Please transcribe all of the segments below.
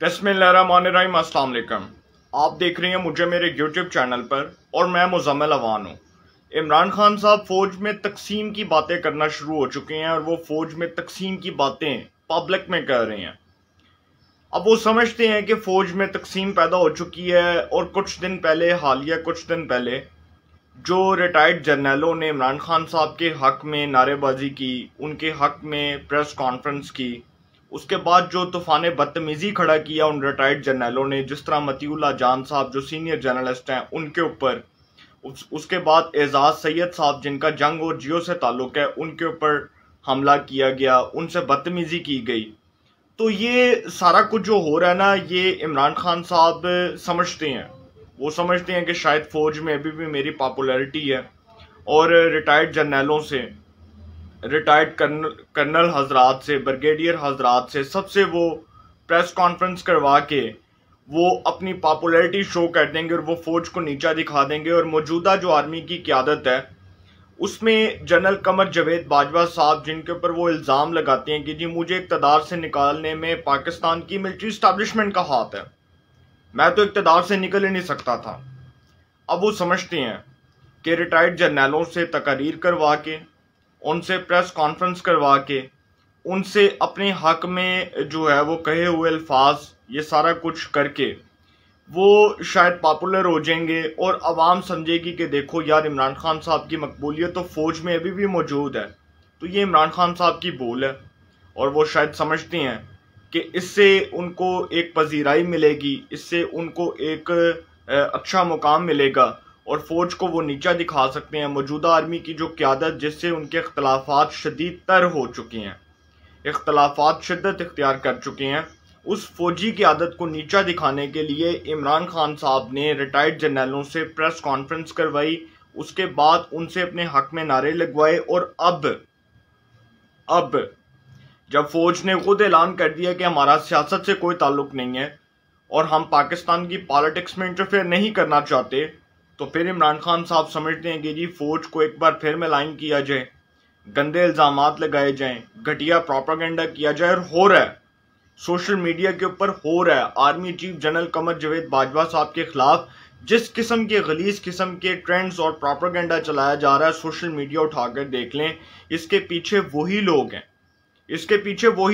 बिस्मिल्लाहिर्रहमानिर्रहीम। अस्सलाम वालेकुम। आप देख रहे हैं मुझे मेरे YouTube चैनल पर और मैं मुज़म्मिल अवान हूँ। इमरान खान साहब फ़ौज में तकसीम की बातें करना शुरू हो चुके हैं और वो फ़ौज में तकसीम की बातें पब्लिक में कर रहे हैं। अब वो समझते हैं कि फ़ौज में तकसीम पैदा हो चुकी है और कुछ दिन पहले जो रिटायर्ड जर्नलों ने इमरान खान साहब के हक़ में नारेबाजी की, उनके हक़ में प्रेस कॉन्फ्रेंस की, उसके बाद जो तूफ़ान बदतमीज़ी खड़ा किया उन रिटायर्ड जर्नलों ने, जिस तरह मतीउल्लाह जान साहब जो सीनियर जर्नलिस्ट हैं उनके ऊपर, उसके बाद एजाज सैयद साहब जिनका जंग और जियो से ताल्लुक़ है उनके ऊपर हमला किया गया, उनसे बदतमीज़ी की गई। तो ये सारा कुछ जो हो रहा है ना, ये इमरान खान साहब समझते हैं। वो समझते हैं कि शायद फ़ौज में अभी भी मेरी पॉपुलैरिटी है और रिटायर्ड जर्नलों से, रिटायर्ड कर्नल हजरात से, ब्रिगेडियर हजरात से, सबसे वो प्रेस कॉन्फ्रेंस करवा के वो अपनी पॉपुलैरिटी शो कर देंगे और वो फ़ौज को नीचा दिखा देंगे। और मौजूदा जो आर्मी की क़यादत है उसमें जनरल कमर जावेद बाजवा साहब, जिनके ऊपर वो इल्ज़ाम लगाते हैं कि जी मुझे इक़्तिदार से निकालने में पाकिस्तान की मिलिट्री इस्टेब्लिशमेंट का हाथ है, मैं तो इक़्तिदार से निकल ही नहीं सकता था। अब वो समझते हैं कि रिटायर्ड जर्नलों से तकरीर करवा के, उनसे प्रेस कॉन्फ्रेंस करवा के, उनसे अपने हक में जो है वो कहे हुए अल्फाज, ये सारा कुछ करके वो शायद पॉपुलर हो जाएंगे और आवाम समझेगी कि देखो यार इमरान खान साहब की मकबूलियत तो फ़ौज में अभी भी मौजूद है, तो ये इमरान खान साहब की भूल है। और वो शायद समझते हैं कि इससे उनको एक पजीराई मिलेगी, इससे उनको एक अच्छा मुकाम मिलेगा और फ़ौज को वो नीचा दिखा सकते हैं। मौजूदा आर्मी की जो क़यादत, जिससे उनके इख्तलाफात शदीद तर हो चुके हैं, इख्तलाफात शिद्दत इख्तियार कर चुके हैं, उस फौजी की आदत को नीचा दिखाने के लिए इमरान खान साहब ने रिटायर्ड जर्नलों से प्रेस कॉन्फ्रेंस करवाई, उसके बाद उनसे अपने हक में नारे लगवाए। और अब जब फौज ने खुद ऐलान कर दिया कि हमारा सियासत से कोई ताल्लुक नहीं है और हम पाकिस्तान की पॉलिटिक्स में इंटरफेयर नहीं करना चाहते, तो फिर इमरान खान साहब समझते हैं कि जी फौज को एक बार फिर मलाइन किया जाए, गंदे इल्ज़ामात लगाए जाएं, घटिया प्रोपेगेंडा किया जाए। और हो रहा है, सोशल मीडिया के ऊपर हो रहा है। Army chief general Qamar Javed Bajwa साहब के खिलाफ जिस किस्म के गलीज किस्म के ट्रेंड्स और प्रोपेगेंडा चलाया जा रहा है, सोशल मीडिया उठाकर देख लें, इसके पीछे वही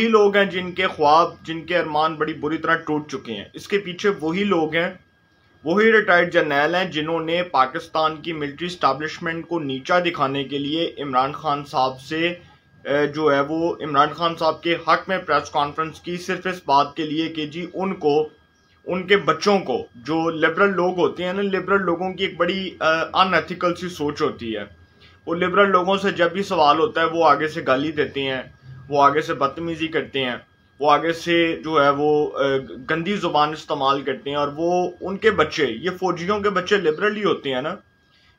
लोग हैं, जिनके ख्वाब, जिनके अरमान बड़ी बुरी तरह टूट चुके हैं। इसके पीछे वही लोग हैं, वही रिटायर्ड जर्नल हैं जिन्होंने पाकिस्तान की मिलिट्री इस्टेब्लिशमेंट को नीचा दिखाने के लिए इमरान खान साहब से जो है वो इमरान खान साहब के हक में प्रेस कॉन्फ्रेंस की, सिर्फ इस बात के लिए कि जी उनको, उनके बच्चों को, जो लिबरल लोग होते हैं ना, लिबरल लोगों की एक बड़ी अनएथिकल सी सोच होती है। वो लिबरल लोगों से जब भी सवाल होता है वो आगे से गाली देते हैं, वो आगे से बदतमीजी करते हैं, वो आगे से जो है वो गंदी जुबान इस्तेमाल करते हैं। और वो उनके बच्चे, ये फौजियों के बच्चे लिबरल ही होते हैं ना,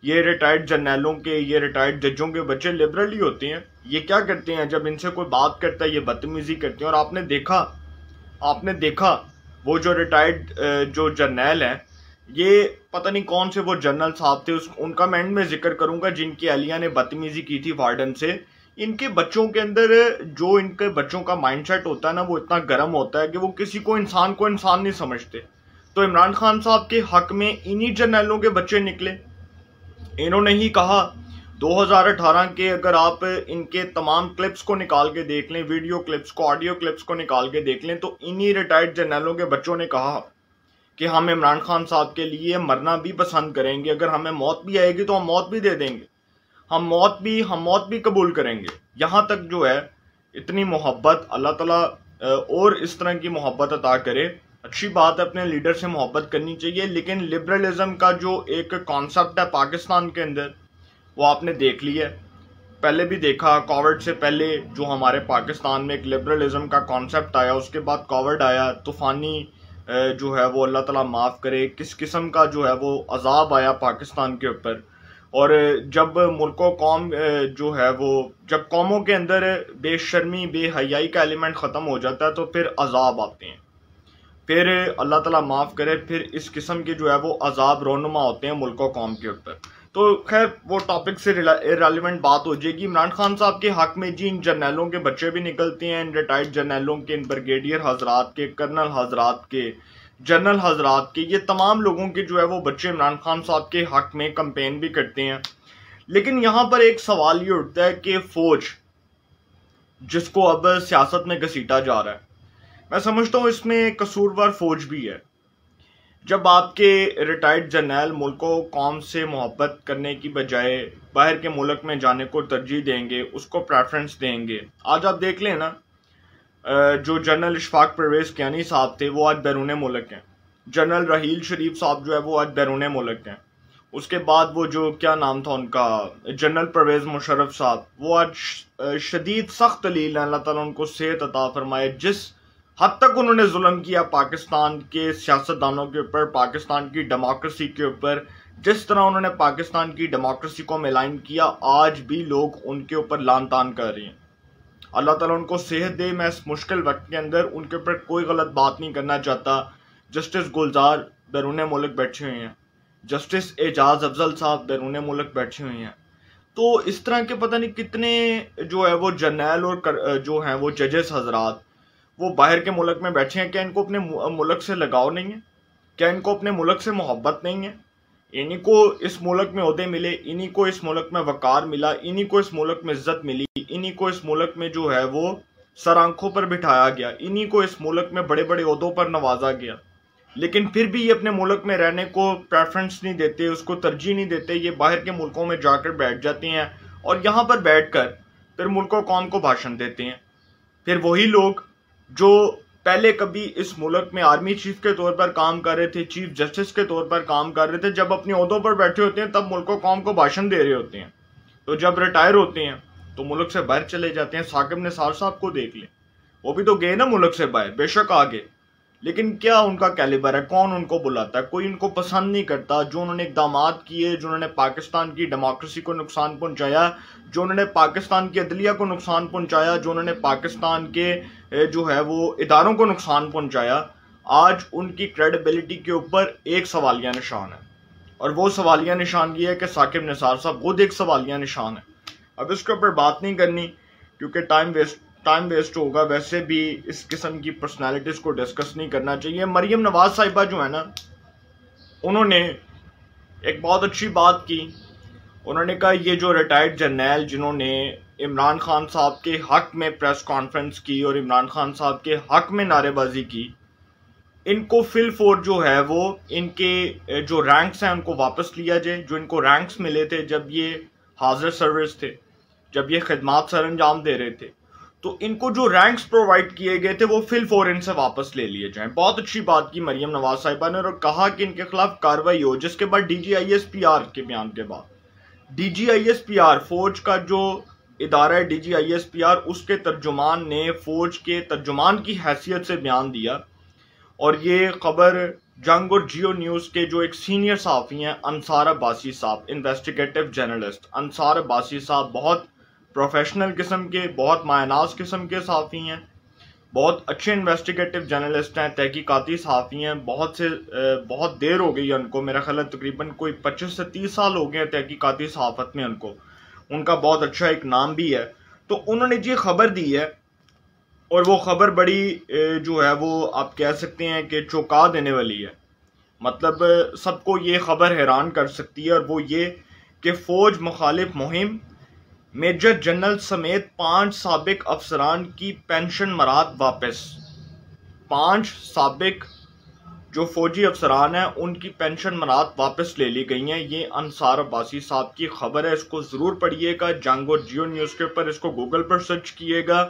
ये रिटायर्ड जर्नलों के, ये रिटायर्ड जजों के बच्चे लिबरल ही होते हैं। ये क्या करते हैं, जब इनसे कोई बात करता है ये बदतमीजी करते हैं। और आपने देखा वो जो रिटायर्ड जो जर्नल हैं, ये पता नहीं कौन से वो जनरल साहब थे, उनका मैं एंड में जिक्र करूंगा, जिनकी अहलिया ने बदतमीजी की थी वार्डन से। इनके बच्चों के अंदर, जो इनके बच्चों का माइंडसेट होता है ना, वो इतना गर्म होता है कि वो किसी को इंसान नहीं समझते। तो इमरान खान साहब के हक में इन्हीं जर्नलों के बच्चे निकले। इन्होंने ही कहा 2018 के, अगर आप इनके तमाम क्लिप्स को निकाल के देख लें, वीडियो क्लिप्स को, ऑडियो क्लिप्स को निकाल के देख लें, तो इन्हीं रिटायर्ड जर्नलों के बच्चों ने कहा कि हम इमरान खान साहब के लिए मरना भी पसंद करेंगे, अगर हमें मौत भी आएगी तो हम मौत भी दे देंगे, हम मौत भी कबूल करेंगे। यहाँ तक जो है इतनी मोहब्बत, अल्लाह ताला और इस तरह की मोहब्बत अता करे। अच्छी बात है, अपने लीडर से मोहब्बत करनी चाहिए, लेकिन लिबरलिज्म का जो एक कॉन्सेप्ट है पाकिस्तान के अंदर, वो आपने देख लिया, पहले भी देखा। कोविड से पहले जो हमारे पाकिस्तान में एक लिबरलिज्म का कॉन्सेप्ट आया, उसके बाद कोविड आया, तूफ़ानी जो है वो अल्लाह ताला माफ़ करे किस किस्म का जो है वो अजाब आया पाकिस्तान के ऊपर। और जब मुल्को कौम जो है वो, जब कौमों के अंदर बेशर्मी, बेहयाई का एलिमेंट ख़त्म हो जाता है, तो फिर अजाब आते हैं, फिर अल्लाह ताला माफ़ करे, फिर इस किस्म के जो है वो अजाब रोनुमा होते हैं मुल्को कौम के ऊपर। तो खैर वो टॉपिक से इररिलेवेंट बात हो जाएगी। इमरान खान साहब के हक में जी इन जर्नैलों के बच्चे भी निकलते हैं, इन रिटायर्ड जर्नैलों के, इन ब्रिगेडियर हजरात के, कर्नल हजरात के, जनरल हजरात के, ये तमाम लोगों के जो है वो बच्चे इमरान खान साहब के हक में कंपेन भी करते हैं। लेकिन यहाँ पर एक सवाल ये उठता है कि फौज जिसको अब सियासत में घसीटा जा रहा है, मैं समझता हूँ इसमें कसूरवार फौज भी है। जब आपके रिटायर्ड जर्नैल मुल्क को कौम से मोहब्बत करने की बजाय बाहर के मुल्क में जाने को तरजीह देंगे, उसको प्रेफरेंस देंगे। आज आप देख लें ना, जो जनरल इशफाक परवेज कियानी साहब थे वो आज बैरून मुल्क हैं। जनरल रहील शरीफ साहब जो है वो आज बैरून मुल्क हैं। उसके बाद वो जो क्या नाम था उनका, जनरल परवेज मुशर्रफ साहब, वो आज शदीद सख्त अलील, अल्लाह ताला उनको सेहत अता फरमाए। जिस हद तक उन्होंने जुल्म किया पाकिस्तान के सियासतदानों के ऊपर, पाकिस्तान की डेमोक्रेसी के ऊपर, जिस तरह उन्होंने पाकिस्तान की डेमोक्रेसी को मिलाइन किया, आज भी लोग उनके ऊपर लान तान कर रहे हैं। अल्लाह ताला उनको सेहत दे। मैं इस मुश्किल वक्त के अंदर उनके ऊपर कोई गलत बात नहीं करना चाहता। जस्टिस गुलजार बैरून मुल्क बैठे हुए हैं, जस्टिस एजाज अफजल साहब बैरून मुल्क बैठे हुए हैं। तो इस तरह के पता नहीं कितने जो है वो जर्नैल और जो हैं वो जजेस हजरात वो बाहर के मुल्क में बैठे हैं। क्या इनको अपने मुल्क से लगाव नहीं है? क्या इनको अपने मुल्क से मोहब्बत नहीं है? इन्हीं को इस मुल्क में ओहदे मिले, इन्हीं को इस मुल्क में वकार मिला, इन्हीं को इस मुल्क में इज्जत मिली, इन्हीं को इस मुल्क में जो है वो सर आंखों पर बिठाया गया, इन्हीं को इस मुल्क में बड़े बड़े ओहदों पर नवाजा गया। लेकिन फिर भी ये अपने मुल्क में रहने को प्रेफरेंस नहीं देते, उसको तरजीह नहीं देते। ये बाहर के मुल्कों में जाकर बैठ जाते हैं और यहाँ पर बैठकर फिर मुल्क और कौम को भाषण देते हैं। फिर वही लोग जो पहले कभी इस मुल्क में आर्मी चीफ के तौर पर काम कर रहे थे, चीफ जस्टिस के तौर पर काम कर रहे थे, जब अपने ओहदों पर बैठे होते हैं तब मुल्क और कौम को भाषण दे रहे होते हैं। तो जब रिटायर होते हैं तो मुल्क से बाहर चले जाते हैं। साकिब निसार साहब को देख लें, वो भी तो गए ना मुल्क से बाहर, बेशक आगे, लेकिन क्या उनका कैलिबर है? कौन उनको बुलाता है? कोई उनको पसंद नहीं करता। जो उन्होंने इक़दामात किए, जो उन्होंने पाकिस्तान की डेमोक्रेसी को नुकसान पहुंचाया, जो उन्होंने पाकिस्तान की अदलिया को नुकसान पहुंचाया, जो उन्होंने पाकिस्तान के जो है वो इदारों को नुकसान पहुंचाया, आज उनकी क्रेडिबिलिटी के ऊपर एक सवालिया निशान है। और वो सवालिया निशान ये है कि साकिब निसार साहब खुद एक सवालिया निशान है। अब इसके ऊपर बात नहीं करनी क्योंकि टाइम वेस्ट होगा। वैसे भी इस किस्म की पर्सनालिटीज को डिस्कस नहीं करना चाहिए। मरियम नवाज साहिबा जो है ना, उन्होंने एक बहुत अच्छी बात की। उन्होंने कहा ये जो रिटायर्ड जर्नैल जिन्होंने इमरान खान साहब के हक में प्रेस कॉन्फ्रेंस की और इमरान खान साहब के हक में नारेबाजी की, इनको फिल फोर जो है वो इनके जो रैंक्स हैं उनको वापस लिया जाए। जो इनको रैंक्स मिले थे जब ये हाजिर सर्विस थे, जब ये खिदमात सर अंजाम दे रहे थे, तो इनको जो रैंक्स प्रोवाइड किए गए थे वो फिल फोर इनसे वापस ले लिए जाएं। बहुत अच्छी बात की मरियम नवाज साहिबा ने, और कहा कि इनके खिलाफ कार्रवाई हो। जिसके बाद DGISPR के बयान के बाद DGISPR फौज का जो इदारा है DGISPR, उसके तर्जुमान ने फौज के तर्जुमान की हैसियत से बयान दिया। और ये खबर जंग और जियो न्यूज़ के जो एक सीनियर सहाफ़ी हैं अंसार अब्बासी साहब, इन्वेस्टिगेटिव जर्नलिस्ट अंसार अब्बासी साहब, बहुत प्रोफेशनल किस्म के, बहुत मायनाज किस्म के सहाफ़ी हैं, बहुत अच्छे इन्वेस्टिगेटिव जर्नलिस्ट हैं, तहकीकाती सहाफ़ी हैं। बहुत देर हो गई है उनको, मेरा ख्याल है तकरीबन कोई 25 से 30 साल हो गए हैं तहकीकाती सहाफ़त में उनको। उनका बहुत अच्छा एक नाम भी है। तो उन्होंने ये खबर दी है और वो खबर बड़ी जो है वो आप कह सकते हैं कि चौंका देने वाली है। मतलब सबको ये खबर हैरान कर सकती है, और वो ये कि फ़ौज मुखालिफ मुहिम मेजर जनरल समेत 5 साबिक अफसरान की पेंशन मराद वापस। 5 साबिक जो फौजी अफसरान हैं उनकी पेंशन मराद वापस ले ली गई हैं। ये अंसार अब्बासी साहब की खबर है, इसको ज़रूर पढ़िएगा। जंग और जियो न्यूज़ के ऊपर इसको गूगल पर सर्च कीजिएगा।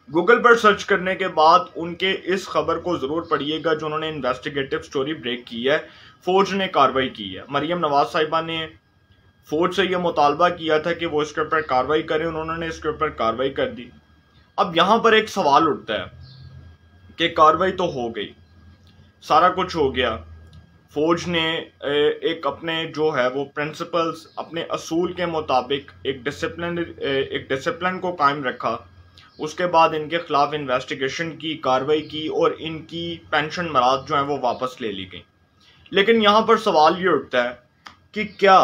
गूगल पर सर्च करने के बाद उनके इस खबर को ज़रूर पढ़िएगा जो उन्होंने इन्वेस्टिगेटिव स्टोरी ब्रेक की है। फ़ौज ने कार्रवाई की है। मरियम नवाज साहिबा ने फ़ौज से यह मुतालबा किया था कि वो इसके ऊपर कार्रवाई करें, उन्होंने इसके ऊपर कार्रवाई कर दी। अब यहाँ पर एक सवाल उठता है कि कार्रवाई तो हो गई, सारा कुछ हो गया, फ़ौज ने एक अपने जो है वो प्रिंसिपल्स, अपने असूल के मुताबिक एक डिसिप्लिन को कायम रखा। उसके बाद इनके खिलाफ इन्वेस्टिगेशन की, कार्रवाई की और इनकी पेंशन मराद जो है वो वापस ले ली गई। लेकिन यहाँ पर सवाल ये उठता है कि क्या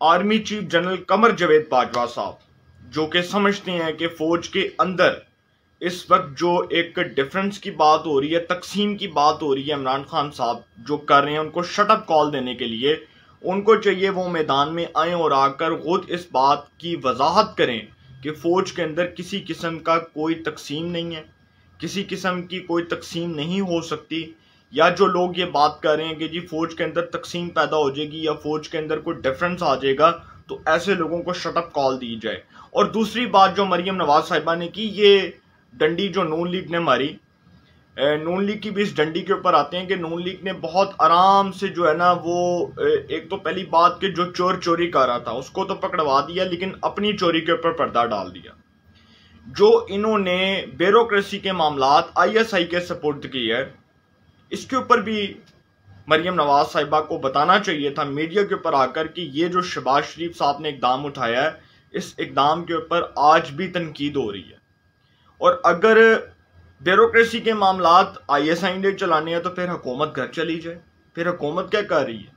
army chief general Qamar Javed Bajwa साहब, जो कि समझते हैं कि फौज के अंदर इस वक्त जो एक डिफरेंस की बात हो रही है, तकसीम की बात हो रही है, इमरान खान साहब जो कर रहे हैं उनको शटअप कॉल देने के लिए उनको चाहिए वो मैदान में आए और आकर खुद इस बात की वजाहत करें कि फौज के अंदर किसी किस्म का कोई तकसीम नहीं है, किसी किस्म की कोई तकसीम नहीं हो सकती। या जो लोग ये बात कर रहे हैं कि जी फौज के अंदर तकसीम पैदा हो जाएगी या फौज के अंदर कोई डिफरेंस आ जाएगा, तो ऐसे लोगों को शटअप कॉल दी जाए। और दूसरी बात जो मरियम नवाज साहिबा ने की, ये डंडी जो नून लीग ने मारी, नून लीग की भी इस डंडी के ऊपर आते हैं कि नून लीग ने बहुत आराम से जो है ना वो एक तो पहली बात कि जो चोर चोरी कर रहा था उसको तो पकड़वा दिया, लेकिन अपनी चोरी के ऊपर पर्दा डाल दिया। जो इन्होंने ब्यूरोक्रेसी के मामलात ISI के सपोर्ट की है, इसके ऊपर भी मरियम नवाज साहिबा को बताना चाहिए था मीडिया के ऊपर आकर कि ये जो शहबाज शरीफ साहब ने इकदाम उठाया है, इस इकदाम के ऊपर आज भी तनकीद हो रही है। और अगर ब्यूरोक्रेसी के मामलात ISI ने चलाने हैं तो फिर हुकूमत घर चली जाए। फिर हुकूमत क्या कर रही है?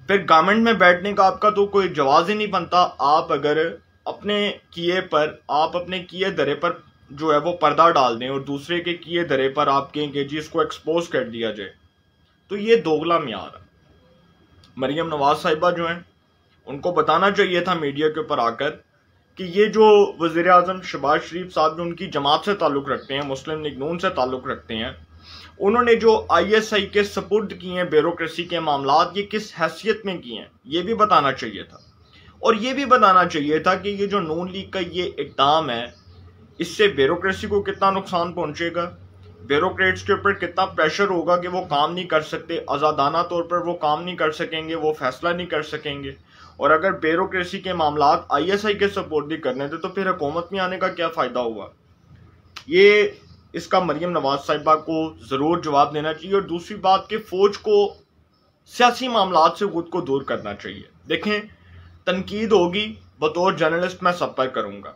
फिर गवर्नमेंट में बैठने का आपका तो कोई जवाब ही नहीं बनता। आप अगर अपने किए दरे पर जो है वो पर्दा डाल दें और दूसरे के किए दरे पर आप कहेंगे जी इसको एक्सपोज कर दिया जाए, तो ये दोगला म्यार है। मरियम नवाज साहिबा जो हैं उनको बताना चाहिए था मीडिया के ऊपर आकर कि ये जो वज़ीर आज़म शहबाज शरीफ साहब जो उनकी जमात से ताल्लुक़ रखते हैं, मुस्लिम लीग नून से ताल्लुक़ रखते हैं, उन्होंने जो ISI के सपुर्द किए हैं ब्यूरोक्रेसी के मामलात, ये किस हैसियत में किए हैं ये भी बताना चाहिए था। और ये भी बताना चाहिए था कि ये जो नून लीग का ये इक़दाम है, इससे ब्यूरोक्रेसी को कितना नुकसान पहुंचेगा, ब्यूरोक्रेट्स के ऊपर कितना प्रेशर होगा कि वो काम नहीं कर सकते, आज़ादाना तौर पर वो काम नहीं कर सकेंगे, वो फैसला नहीं कर सकेंगे। और अगर ब्यूरोक्रेसी के मामलात ISI के सपोर्ट ही करने थे तो फिर हुकूमत में आने का क्या फ़ायदा हुआ? ये इसका मरियम नवाज साहिबा को ज़रूर जवाब देना चाहिए। और दूसरी बात कि फ़ौज को सियासी मामलात से खुद को दूर करना चाहिए। देखें, तनकीद होगी, बतौर जर्नलिस्ट मैं सब पर करूँगा,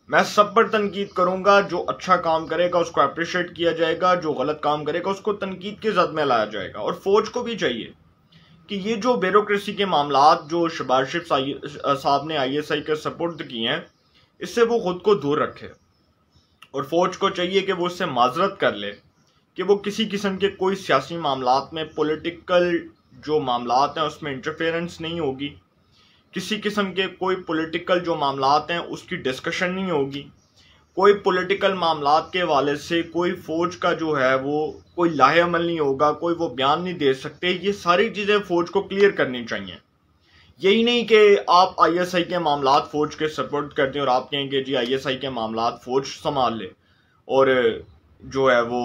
मैं सब पर तनकीद करूँगा। जो अच्छा काम करेगा उसको अप्रिशिएट किया जाएगा, जो गलत काम करेगा उसको तनकीद की जद में लाया जाएगा। और फ़ौज को भी चाहिए कि ये जो ब्यूरोक्रेसी के मामलात जो शहबाज शरीफ साहब ने ISI के सपुर्द किए हैं, इससे वो खुद को दूर रखे। और फौज को चाहिए कि वो उससे माजरत कर ले कि वो किसी किस्म के कोई सियासी मामलात में, पॉलिटिकल जो मामलात हैं उसमें इंटरफेरेंस नहीं होगी, किसी किस्म के कोई पॉलिटिकल जो मामलात हैं उसकी डिस्कशन नहीं होगी, कोई पॉलिटिकल मामलात के हवाले से कोई फौज का जो है वो कोई लाहे अमल नहीं होगा, कोई वो बयान नहीं दे सकते। ये सारी चीज़ें फौज को क्लियर करनी चाहिए। यही नहीं कि आप ISI के मामलात फौज के सपोर्ट करते हैं और आप कहेंगे जी ISI के मामलात फौज संभाल ले, और जो है वो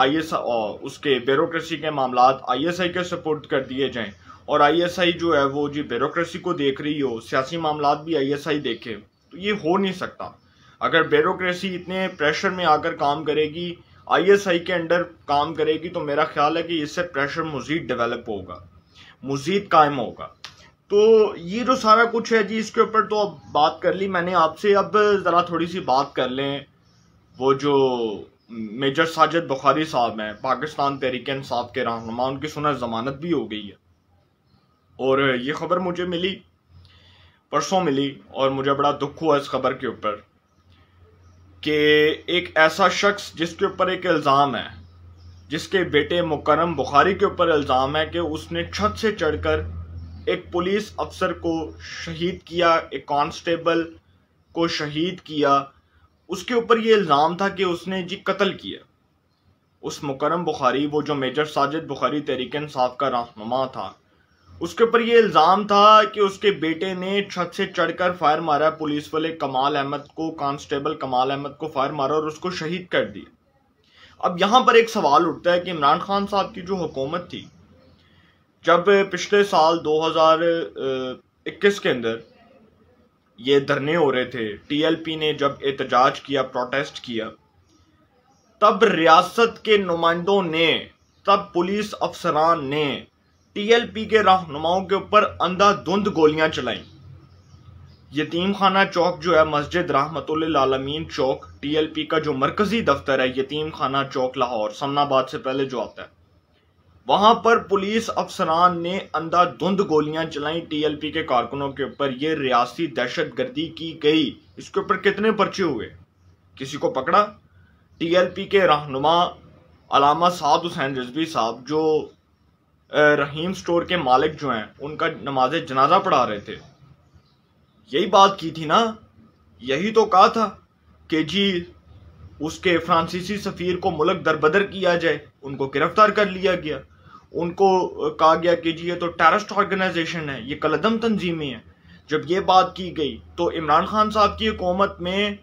ISI उसके ब्यूरोक्रेसी के मामलात ISI के सपोर्ट कर दिए जाएं, और ISI जो है वो जी ब्यूरोक्रेसी को देख रही हो, सियासी मामलात भी ISI देखे, तो ये हो नहीं सकता। अगर ब्यूरोक्रेसी इतने प्रेशर में आकर काम करेगी, ISI के अंडर काम करेगी, तो मेरा ख्याल है कि इससे प्रेशर मज़ीद डेवलप होगा, मज़ीद कायम होगा। तो ये जो सारा कुछ है जी, इसके ऊपर तो अब बात कर ली मैंने आपसे। अब ज़रा थोड़ी सी बात कर लें वो जो मेजर साजिद बुखारी साहब हैं, पाकिस्तान तहरीक इंसाफ के रहनुमा, उनकी सुनह ज़मानत भी हो गई है। और ये खबर मुझे मिली, परसों मिली, और मुझे बड़ा दुख हुआ इस खबर के ऊपर कि एक ऐसा शख्स जिसके ऊपर एक इल्ज़ाम है, जिसके बेटे मुकर्रम बुखारी के ऊपर इल्ज़ाम है कि उसने छत से चढ़कर एक पुलिस अफसर को शहीद किया, एक कांस्टेबल को शहीद किया, उसके ऊपर ये इल्ज़ाम था कि उसने जी कत्ल किया। उस मुकर्रम बुखारी, वो जो मेजर साजिद बुखारी तहरीक इंसाफ का रहनुमा था, उसके ऊपर ये इल्ज़ाम था कि उसके बेटे ने छत से चढ़कर फायर मारा, पुलिस वाले कमाल अहमद को, कांस्टेबल कमाल अहमद को फायर मारा और उसको शहीद कर दिया। अब यहाँ पर एक सवाल उठता है कि इमरान खान साहब की जो हुकूमत थी, जब पिछले साल 2021 के अंदर ये धरने हो रहे थे, TLP ने जब एहतजाज किया, प्रोटेस्ट किया, तब रियासत के नुमाइंदों ने, तब पुलिस अफसरान ने TLP के रहनुमाओं के ऊपर अंधाधुंध गोलियां चलाई। यतीम खाना चौक जो है, मस्जिद रहमतुल्लिल आलमीन चौक, TLP का जो मरकजी दफ्तर है, यतीम खाना चौक लाहौर, समनाबाद से पहले जो आता है, वहां पर पुलिस अफसरान ने अंधाधुंध गोलियां चलाई टीएलपी के कारकुनों के ऊपर। ये रियासती दहशतगर्दी की गई। इसके ऊपर कितने पर्चे हुए, किसी को पकड़ा? टीएलपी के रहनुमा अलामा साद हुसैन रिजवी साहब, जो रहीम स्टोर के मालिक जो हैं, उनका नमाज जनाजा पढ़ा रहे थे। यही बात की थी ना, यही तो कहा था कि जी उसके फ्रांसीसी सफीर को मुल्क दरबदर किया जाए। उनको गिरफ्तार कर लिया गया। उनको कहा गया कि जी ये तो टेररिस्ट ऑर्गेनाइजेशन है, ये कलदम तंजीमें हैं। जब ये बात की गई तो इमरान खान साहब की हुकूमत में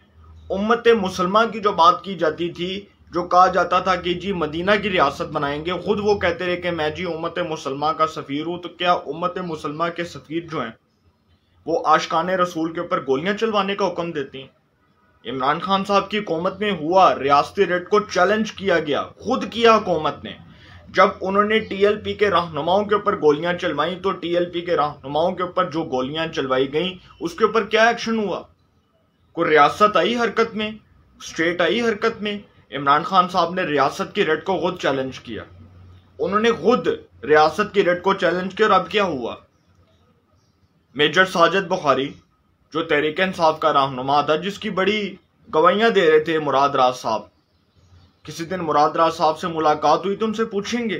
उम्मत मुसलमा की जो बात की जाती थी, जो कहा जाता था कि जी मदीना की रियासत बनाएंगे, खुद वो कहते रहे कि मैं जी उम्मत मुसलमा का सफीर हूं। तो क्या उम्मत मुसलमा के सफीर जो हैं वो आशिकाने रसूल के ऊपर गोलियां चलवाने का हुक्म देती हैं? इमरान खान साहब की हुकूमत में हुआ, रियासती रेट को चैलेंज किया गया, खुद किया हुकूमत ने। जब उन्होंने टीएलपी के रहनुमाओं के ऊपर गोलियां चलवाई तो टीएलपी के रहनुमाओं के ऊपर जो गोलियां चलवाई गई उसके ऊपर क्या एक्शन हुआ? कोई रियासत आई हरकत में, स्टेट आई हरकत में? इमरान खान साहब ने रियासत की रेट को खुद चैलेंज किया। उन्होंने खुद रियासत की रेट को चैलेंज किया। और अब क्या हुआ? मेजर साजिद बुखारी जो तहरीक इंसाफ का रहनुमा था, जिसकी बड़ी गवाहियां दे रहे थे मुराद राज साहब, किसी दिन मुराद राज साहब से मुलाकात हुई तो उनसे पूछेंगे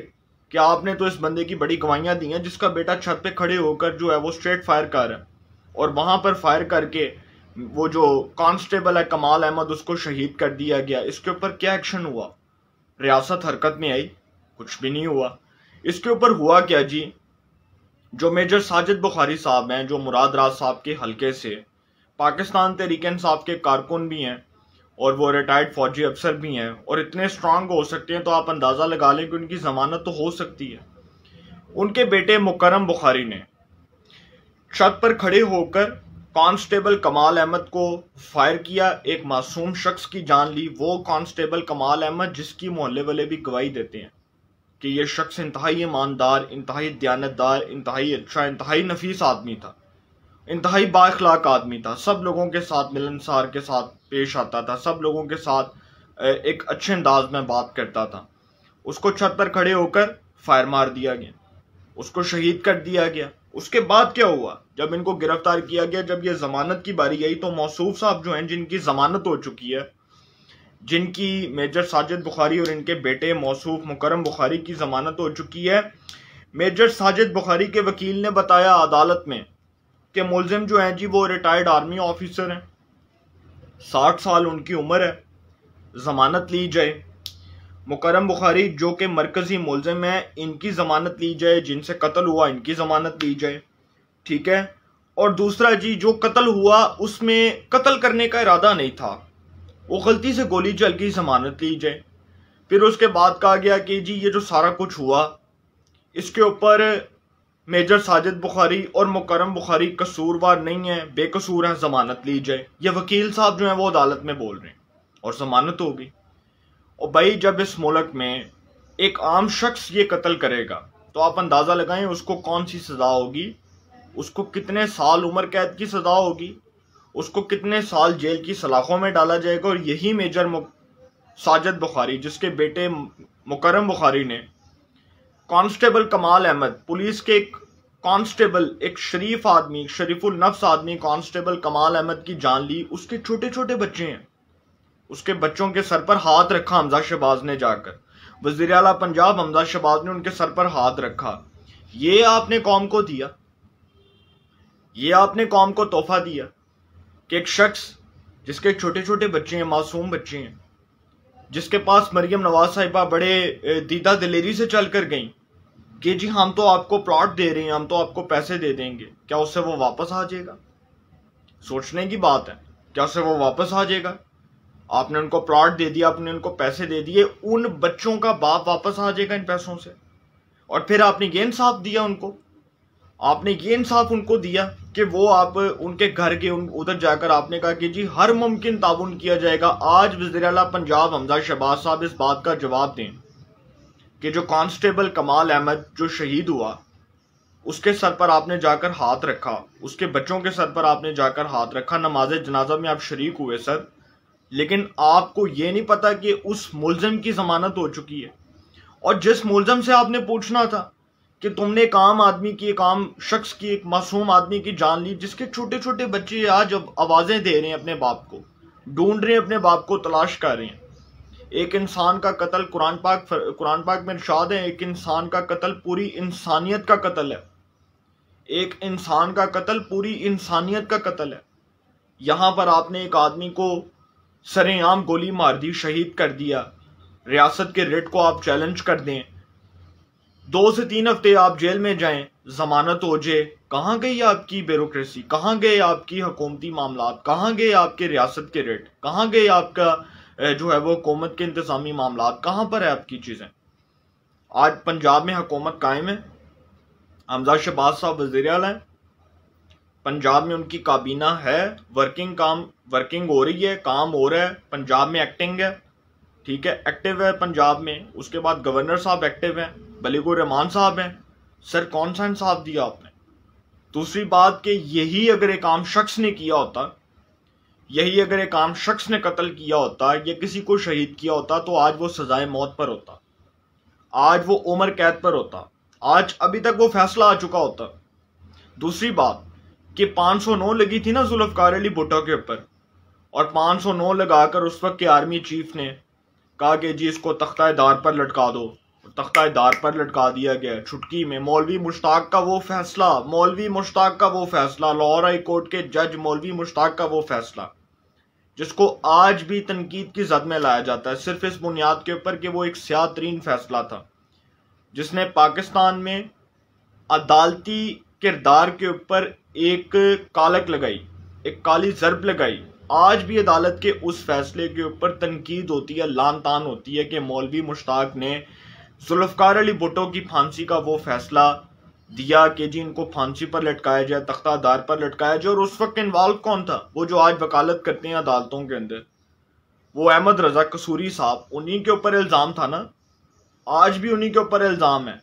कि आपने तो इस बंदे की बड़ी गवाहियां दी हैं जिसका बेटा छत पे खड़े होकर जो है वो स्ट्रेट फायर कर रहा है, और वहां पर फायर करके वो जो कांस्टेबल है कमाल अहमद उसको शहीद कर दिया गया। इसके ऊपर क्या एक्शन हुआ? रियासत हरकत में आई? कुछ भी नहीं हुआ। इसके ऊपर हुआ क्या जी? जो मेजर साजिद बुखारी साहब हैं, जो मुराद राज साहब के हलके से पाकिस्तान तहरीक इंसाफ के कारकुन भी हैं और वो रिटायर्ड फौजी अफसर भी हैं और इतने स्ट्रांग हो सकते हैं, तो आप अंदाजा लगा लें कि उनकी जमानत तो हो सकती है। उनके बेटे मुकरम बुखारी ने छत पर खड़े होकर कांस्टेबल कमाल अहमद को फायर किया, एक मासूम शख्स की जान ली। वो कांस्टेबल कमाल अहमद जिसकी मोहल्ले वाले भी गवाही देते हैं कि यह शख्स इंतहाई ईमानदार, इंतहाई दयानतदार, इंतहाई अच्छा, इंतहाई नफीस आदमी था, इंतहाई बाअखलाक आदमी था। सब लोगों के साथ मिलनसार के साथ पेश आता था, सब लोगों के साथ एक अच्छे अंदाज में बात करता था। उसको छत पर खड़े होकर फायर मार दिया गया, उसको शहीद कर दिया गया। उसके बाद क्या हुआ? जब इनको गिरफ्तार किया गया, जब ये जमानत की बारी आई, तो मौसूफ साहब जो हैं, जिनकी जमानत हो चुकी है, जिनकी मेजर साजिद बुखारी और इनके बेटे मौसूफ मुकरम बुखारी की जमानत हो चुकी है, मेजर साजिद बुखारी के वकील ने बताया अदालत में कि मुलजिम जो हैं जी वो रिटायर्ड आर्मी ऑफिसर हैं, 60 साल उनकी उम्र है, जमानत ली जाए। मुकरम बुखारी जो कि मरकजी मुलजिम है, इनकी जमानत ली जाए। जिनसे कत्ल हुआ इनकी जमानत ली जाए, ठीक है। और दूसरा जी, जो कत्ल हुआ उसमें कत्ल करने का इरादा नहीं था, वो गलती से गोली चल गई, जमानत ली जाए। फिर उसके बाद कहा गया कि जी ये जो सारा कुछ हुआ इसके ऊपर मेजर साजिद बुखारी और मुकरम बुखारी कसूरवार नहीं है, बेकसूर हैं, जमानत ली जाए। ये वकील साहब जो हैं वो अदालत में बोल रहे हैं और जमानत हो गई। और भाई जब इस मुल्क में एक आम शख्स ये कत्ल करेगा तो आप अंदाजा लगाएं उसको कौन सी सजा होगी, उसको कितने साल उम्र कैद की सजा होगी, उसको कितने साल जेल की सलाखों में डाला जाएगा। और यही मेजर साजिद बुखारी, जिसके बेटे मुकरम बुखारी ने कांस्टेबल कमाल अहमद, पुलिस के एक कांस्टेबल, एक शरीफ आदमी, शरीफुल नफ्स आदमी कांस्टेबल कमाल अहमद की जान ली। उसके छोटे छोटे बच्चे हैं, उसके बच्चों के सर पर हाथ रखा हमजा शहबाज ने जाकर, वज़ीर आला पंजाब हमजा शहबाज ने उनके सर पर हाथ रखा। ये आपने कौम को दिया, ये आपने कौम को तोहफा दिया कि एक शख्स जिसके छोटे छोटे बच्चे हैं, मासूम बच्चे हैं, जिसके पास मरियम नवाज साहिबा बड़े दीदा दिलेरी से चल कर गई कि जी हम तो आपको प्लॉट दे रहे हैं, हम तो आपको पैसे दे देंगे, क्या उससे वो वापस आ जाएगा? सोचने की बात है, क्या उससे वो वापस आ जाएगा? आपने उनको प्लॉट दे दिया, आपने उनको पैसे दे दिए, उन बच्चों का बाप वापस आ जाएगा इन पैसों से? और फिर आपने ये इंसाफ दिया उनको, आपने ये इंसाफ उनको दिया कि वो आप उनके घर के उधर जाकर आपने कहा कि जी हर मुमकिन ताउन किया जाएगा। आज वज़ीर आला पंजाब हमजा शहबाज साहब इस बात का जवाब दें कि जो कांस्टेबल कमाल अहमद जो शहीद हुआ उसके सर पर आपने जाकर हाथ रखा, उसके बच्चों के सर पर आपने जाकर हाथ रखा, नमाज जनाजा में आप शरीक हुए सर, लेकिन आपको ये नहीं पता कि उस मुलजिम की जमानत हो चुकी है। और जिस मुलजम से आपने पूछना था कि तुमने एक आम आदमी की, एक आम शख्स की, एक मासूम आदमी की जान ली, जिसके छोटे छोटे बच्चे आज अब आवाजें दे रहे हैं, अपने बाप को ढूंढ रहे हैं, अपने बाप को तलाश कर रहे हैं। एक इंसान का कत्ल, कुरान पाक में इरशाद है, एक इंसान का कत्ल पूरी इंसानियत का कत्ल है। एक इंसान का कत्ल पूरी इंसानियत का कत्ल है। यहां पर आपने एक आदमी को सरेआम गोली मार दी, शहीद कर दिया। रियासत के रिट को आप चैलेंज कर दें, 2 से 3 हफ्ते आप जेल में जाएं, जमानत हो जाए। कहां गई आपकी ब्यूरोक्रेसी, कहां गए आपकी हुकूमती मामलात, कहां गए आपके रियासत के रिट, कहां गए आपका जो है वो हुकूमत के इंतजामी मामलात, कहां पर है आपकी चीजें। आज पंजाब में हुकूमत कायम है, हमजा शहबाज साहब वज़ीर आला हैं, पंजाब में उनकी काबीना है, वर्किंग हो रही है, काम हो रहा है, पंजाब में एक्टिंग है, ठीक है, एक्टिव है पंजाब में। उसके बाद गवर्नर साहब एक्टिव हैं, बलीगुर रहमान साहब हैं। सर कौन सा इंसाफ दिया आपने। दूसरी बात कि यही अगर एक आम शख्स ने किया होता, यही अगर एक आम शख्स ने कत्ल किया होता या किसी को शहीद किया होता, तो आज वो सजाए मौत पर होता, आज वो उम्र कैद पर होता, आज अभी तक वो फैसला आ चुका होता। दूसरी बात कि 509 लगी थी ना जुल्फकार अली भुट्टो के ऊपर, और 509 लगाकर उस वक्त के आर्मी चीफ ने कहा कि जी इसको तख्ता-ए-दार पर लटका दो, तख्ता-ए-दार पर लटका दिया गया। छुटकी में मौलवी मुश्ताक का वो फैसला, लाहौर हाई कोर्ट के जज मौलवी मुश्ताक का वो फैसला, जिसको आज भी तनकीद की जद में लाया जाता है, सिर्फ इस बुनियाद के ऊपर कि वो एक स्याह तरीन फैसला था, जिसने पाकिस्तान में अदालती किरदार के ऊपर एक कालक लगाई, एक काली जरब लगाई। आज भी अदालत के उस फैसले के ऊपर तनकीद होती है, लान तान होती है कि मौलवी मुश्ताक ने जुल्फकार अली भुट्टो की फांसी का वो फैसला दिया कि जी इनको फांसी पर लटकाया जाए, तख्ता-ए-दार पर लटकाया जाए। और उस वक्त इन्वॉल्व कौन था, वो जो आज वकालत करते हैं अदालतों के अंदर, वो अहमद रजा कसूरी साहब, उन्हीं के ऊपर इल्जाम था ना, आज भी उन्हीं के ऊपर इल्जाम है।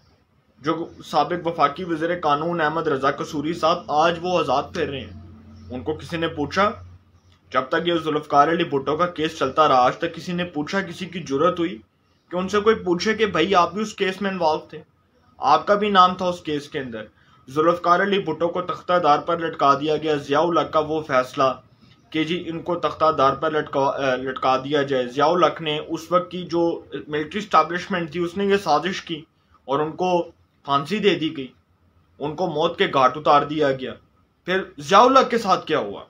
जो साबिक वफाकी वज़ीर कानून अहमद रजा कसूरी साहब, आज वो आज़ाद फिर रहे हैं। उनको किसी ने पूछा, जब तक ये जुल्फकार अली भुट्टो का केस चलता रहा, आज तक किसी ने पूछा, किसी की जुर्रत हुई कि उनसे कोई पूछे कि भाई आप भी उस केस में इन्वॉल्व थे, आपका भी नाम था उस केस के अंदर। जुल्फकार अली भुट्टो को तख्ता-ए-दार पर लटका दिया गया, ज़िया-उल हक का वो फैसला कि जी इनको तख्ता-ए-दार पर लटका दिया जाए। ज़िया-उल हक ने, उस वक्त की जो मिलिट्री स्टैब्लिशमेंट थी, उसने ये साजिश की और उनको फांसी दे दी गई, उनको मौत के घाट उतार दिया गया। फिर ज़िया-उल हक के साथ क्या हुआ,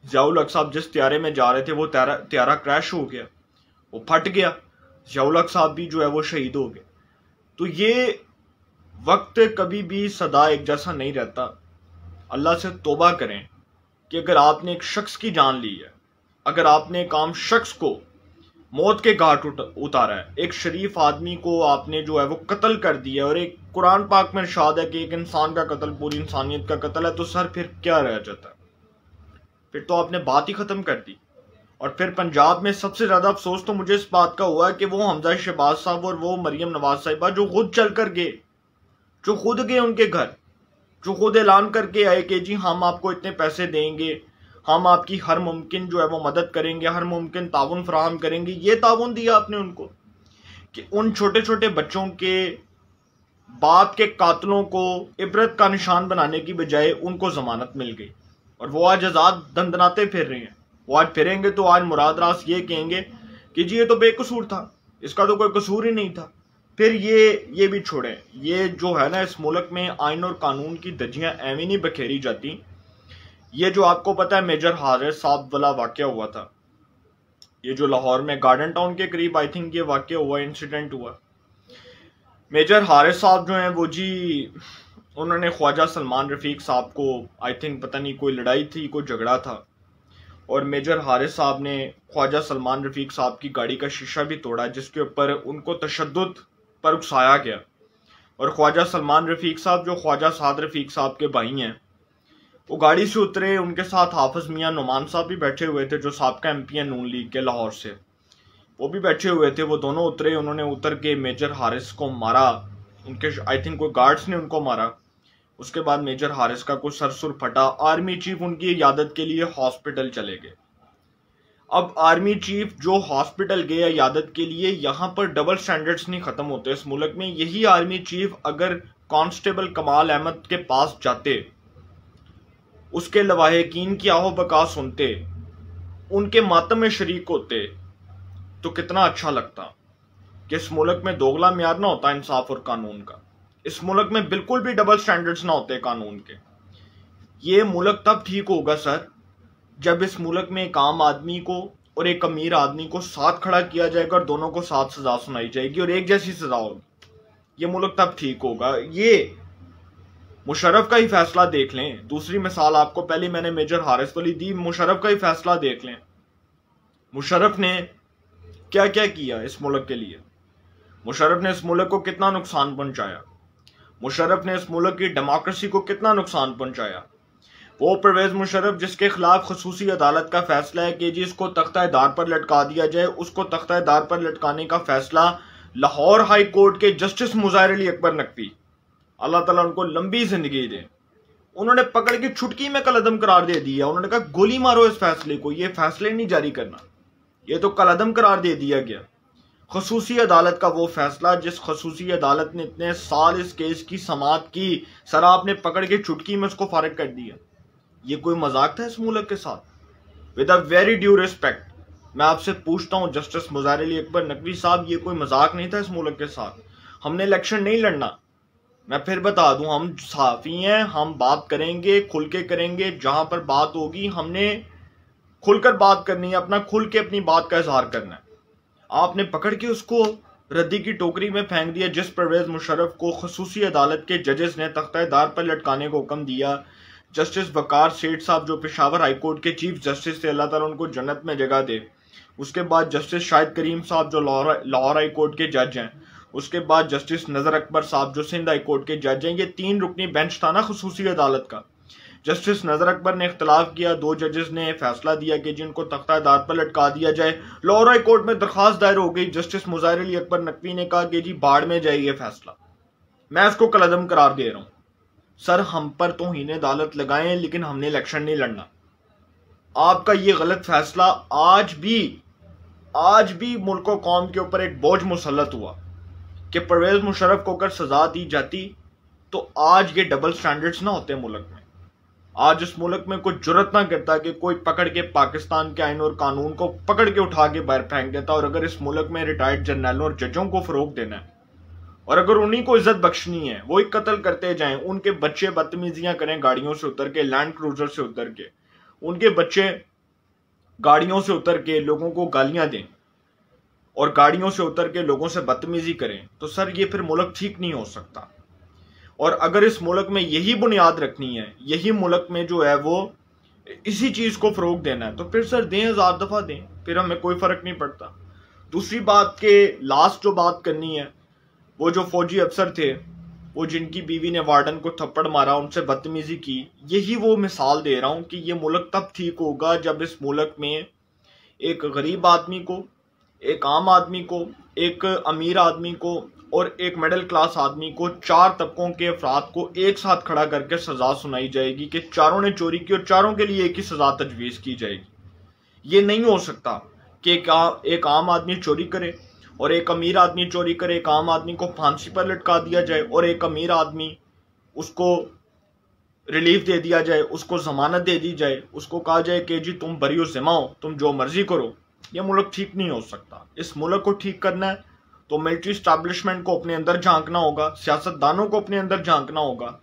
ज़िया-उल हक साहब जिस त्यारे में जा रहे थे, वो त्यारा क्रैश हो गया, वो फट गया, ज़िया-उल हक साहब भी जो है वो शहीद हो गए। तो ये वक्त कभी भी सदा एक जैसा नहीं रहता। अल्लाह से तौबा करें कि अगर आपने एक शख्स की जान ली है, अगर आपने एक आम शख्स को मौत के घाट उतारा है, एक शरीफ आदमी को आपने जो है वो कत्ल कर दिया, और एक कुरान पाक में इरशाद है कि एक इंसान का कत्ल पूरी इंसानियत का कत्ल है, तो सर फिर क्या रह जाता है, फिर तो आपने बात ही खत्म कर दी। और फिर पंजाब में सबसे ज्यादा अफसोस तो मुझे इस बात का हुआ कि वो हमजा शहबाज साहब और वो मरियम नवाज साहिबा जो खुद चल कर गए, जो खुद गए उनके घर, जो खुद ऐलान करके आए कि जी हम आपको इतने पैसे देंगे, हम आपकी हर मुमकिन जो है वो मदद करेंगे, हर मुमकिन ताउन फराहम करेंगे। ये ताउन दिया आपने उनको कि उन छोटे छोटे बच्चों के बाप के कातलों को इबरत का निशान बनाने की बजाय उनको जमानत मिल गई, और वो आज आजाद दंदनाते फिर रहे हैं। वो आज फिरेंगे तो आज मुराद रास ये कहेंगे कि जी ये तो बेकसूर था, इसका तो कोई कसूर ही नहीं था। फिर ये भी छोड़ें, ये जो है ना, इस मुल्क में आइन और कानून की धज्जियां एवं नहीं बखेरी जाती। ये जो आपको पता है मेजर हारिस साहब वाला वाकया हुआ था, ये जो लाहौर में गार्डन टाउन के करीब आई थिंक ये वाकया हुआ, इंसिडेंट हुआ। मेजर हारिस साहब जो हैं वो जी, उन्होंने ख्वाजा सलमान रफीक साहब को, आई थिंक पता नहीं कोई लड़ाई थी, कोई झगड़ा था, और मेजर हारिस साहब ने ख्वाजा सलमान रफीक साहब की गाड़ी का शीशा भी तोड़ा, जिसके ऊपर उनको तशद्दुद पर उकसाया गया। और ख्वाजा सलमान रफीक साहब जो ख्वाजा साद रफीक साहब के भाई हैं, वो गाड़ी से उतरे, उनके साथ हाफिज मियाँ नुमान साहब भी बैठे हुए थे, जो साबका MP हैं नून लीग के लाहौर से, वो भी बैठे हुए थे। वो दोनों उतरे, उन्होंने उतर के मेजर हारिस को मारा, उनके आई थिंक कोई गार्ड्स ने उनको मारा। उसके बाद मेजर हारिस का कुछ सरसुर फटा, आर्मी चीफ उनकी इयादत के लिए हॉस्पिटल चले गए। अब आर्मी चीफ जो हॉस्पिटल गए इयादत के लिए, यहाँ पर डबल स्टैंडर्ड्स नहीं खत्म होते इस मुल्क में। यही आर्मी चीफ अगर कांस्टेबल कमाल अहमद के पास जाते, उसके लवाहिकीन की आहो बका सुनते, उनके मातम में शरीक होते, तो कितना अच्छा लगता कि इस मुल्क में दोगला म्यार ना होता इंसाफ और कानून का। इस मुल्क में बिल्कुल भी डबल स्टैंडर्ड्स ना होते कानून के। ये मुल्क तब ठीक होगा सर जब इस मुल्क में एक आम आदमी को और एक अमीर आदमी को साथ खड़ा किया जाएगा और दोनों को साथ सजा सुनाई जाएगी और एक जैसी सजा होगी। ये मुल्क तब ठीक होगा। ये मुशर्रफ का ही फैसला देख लें। दूसरी मिसाल आपको पहले मैंने मेजर हारिस वली दी, मुशर्रफ का ही फैसला देख लें। मुशर्रफ ने क्या क्या किया इस मुल्क के लिए। मुशर्रफ ने इस मुल्क को कितना नुकसान पहुंचाया। मुशर्रफ ने इस मुल्क की डेमोक्रेसी को कितना नुकसान पहुंचाया। वो परवेज मुशर्रफ जिसके खिलाफ खसूसी अदालत का फैसला है कि जी इसको तख्ता-ए-दार पर लटका दिया जाए, उसको तख्ता-ए-दार पर लटकाने का फैसला लाहौर हाई कोर्ट के जस्टिस मुज़ाहिर अली अकबर नकवी, अल्लाह ताला उनको लंबी जिंदगी दे, उन्होंने पकड़ के छुटकी में कलअदम करार दे दिया। उन्होंने कहा गोली मारो इस फैसले को, ये फैसले नहीं जारी करना, ये तो कलअदम करार दे दिया गया। खसूसी अदालत का वो फैसला जिस खसूसी अदालत ने इतने साल इस केस की समाअत की, सर आपने पकड़ के चुटकी में उसको फारिग कर दिया। ये कोई मजाक था इस मुल्क के साथ। With a very due respect मैं आपसे पूछता हूं जस्टिस मुज़ाहिर अली अकबर नकवी साहब, ये कोई मजाक नहीं था इस मुल्क के साथ। हमने इलेक्शन नहीं लड़ना, मैं फिर बता दूं, हम साफी हैं, हम बात करेंगे, खुल के करेंगे। जहां पर बात होगी हमने खुलकर बात करनी है, अपना खुल के अपनी बात का इजहार करना है। आपने पकड़ के उसको रद्दी की टोकरी में फेंक दिया जिस परवेज मुशर्रफ को खसूसी अदालत के जजेस ने तख्ता-ए-दार पर लटकाने को हुक्म दिया। जस्टिस वकार सेठ साहब जो पेशावर हाई कोर्ट के चीफ जस्टिस थे, अल्लाह ताला उनको जन्नत में जगह दे। उसके बाद जस्टिस शाहिद करीम साहब जो लाहौर हाई कोर्ट के जज हैं। उसके बाद जस्टिस नजर अकबर साहब जो सिंध हाई कोर्ट के जज हैं। ये 3 रुकनी बेंच था ना खसूसी अदालत का। जस्टिस नजर अकबर ने इख्तलाफ किया, 2 जजेस ने फैसला दिया कि जिनको तख्ता-ए-दार पर लटका दिया जाए। लाहौर हाई कोर्ट में दरखास्त दायर हो गई। जस्टिस मुज़ाहिर अली अकबर नकवी ने कहा कि जी बाढ़ में जाए ये फैसला, मैं इसको कलअदम करार दे रहा हूं। सर हम पर तौहीन अदालत लगाएं, लेकिन हमने इलेक्शन नहीं लड़ना। आपका ये गलत फैसला आज भी मुल्क और कौम के ऊपर एक बोझ मुसल्लत हुआ कि परवेज मुशर्रफ को अगर सजा दी जाती तो आज ये डबल स्टैंडर्ड्स ना होते मुल्क में। आज इस मुल्क में कोई जुर्रत ना करता कि कोई पकड़ के पाकिस्तान के आइन और कानून को पकड़ के उठा के बाहर फेंक देता। और अगर इस मुल्क में रिटायर्ड जर्नलों और जजों को फरोग देना है और अगर उन्हीं को इज्जत बख्शनी है, वो ही कत्ल करते जाएं, उनके बच्चे बदतमीजियां करें गाड़ियों से उतर के, लैंड क्रूजर से उतर के, उनके बच्चे गाड़ियों से उतर के लोगों को गालियां दें और गाड़ियों से उतर के लोगों से बदतमीजी करें, तो सर ये फिर मुल्क ठीक नहीं हो सकता। और अगर इस मुल्क में यही बुनियाद रखनी है, यही मुल्क में जो है वो इसी चीज को फरोग देना है, तो फिर सर दें, 1000 दफा दें, फिर हमें कोई फर्क नहीं पड़ता। दूसरी बात के लास्ट जो बात करनी है, वो जो फौजी अफसर थे, वो जिनकी बीवी ने वार्डन को थप्पड़ मारा, उनसे बदतमीजी की, यही वो मिसाल दे रहा हूं कि ये मुल्क तब ठीक होगा जब इस मुल्क में एक गरीब आदमी को, एक आम आदमी को, एक अमीर आदमी को और एक मिडिल क्लास आदमी को, 4 तबकों के अफराद को एक साथ खड़ा करके सजा सुनाई जाएगी कि चारों ने चोरी की और चारों के लिए एक ही सजा तजवीज की जाएगी। ये नहीं हो सकता कि एक आम आदमी चोरी करे और एक अमीर आदमी चोरी करे, एक आम आदमी को फांसी पर लटका दिया जाए और एक अमीर आदमी उसको रिलीफ दे दिया जाए, उसको जमानत दे दी जाए, उसको कहा जाए कि जी तुम बरी ज़िम्मा हो, तुम जो मर्जी करो। यह मुल्क ठीक नहीं हो सकता। इस मुल्क को ठीक करना है तो मिलिट्री स्टैब्लिशमेंट को अपने अंदर झांकना होगा, सियासतदानों को अपने अंदर झांकना होगा,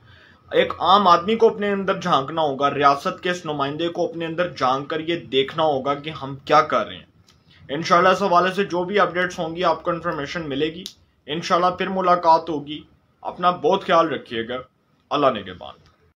एक आम आदमी को अपने अंदर झांकना होगा, रियासत के इस नुमाइंदे को अपने अंदर झांक कर ये देखना होगा कि हम क्या कर रहे हैं। इंशाल्लाह इस हवाले से जो भी अपडेट्स होंगी आपको इन्फॉर्मेशन मिलेगी। इंशाल्लाह फिर मुलाकात होगी। अपना बहुत ख्याल रखिएगा। अल्लाह निगहबान।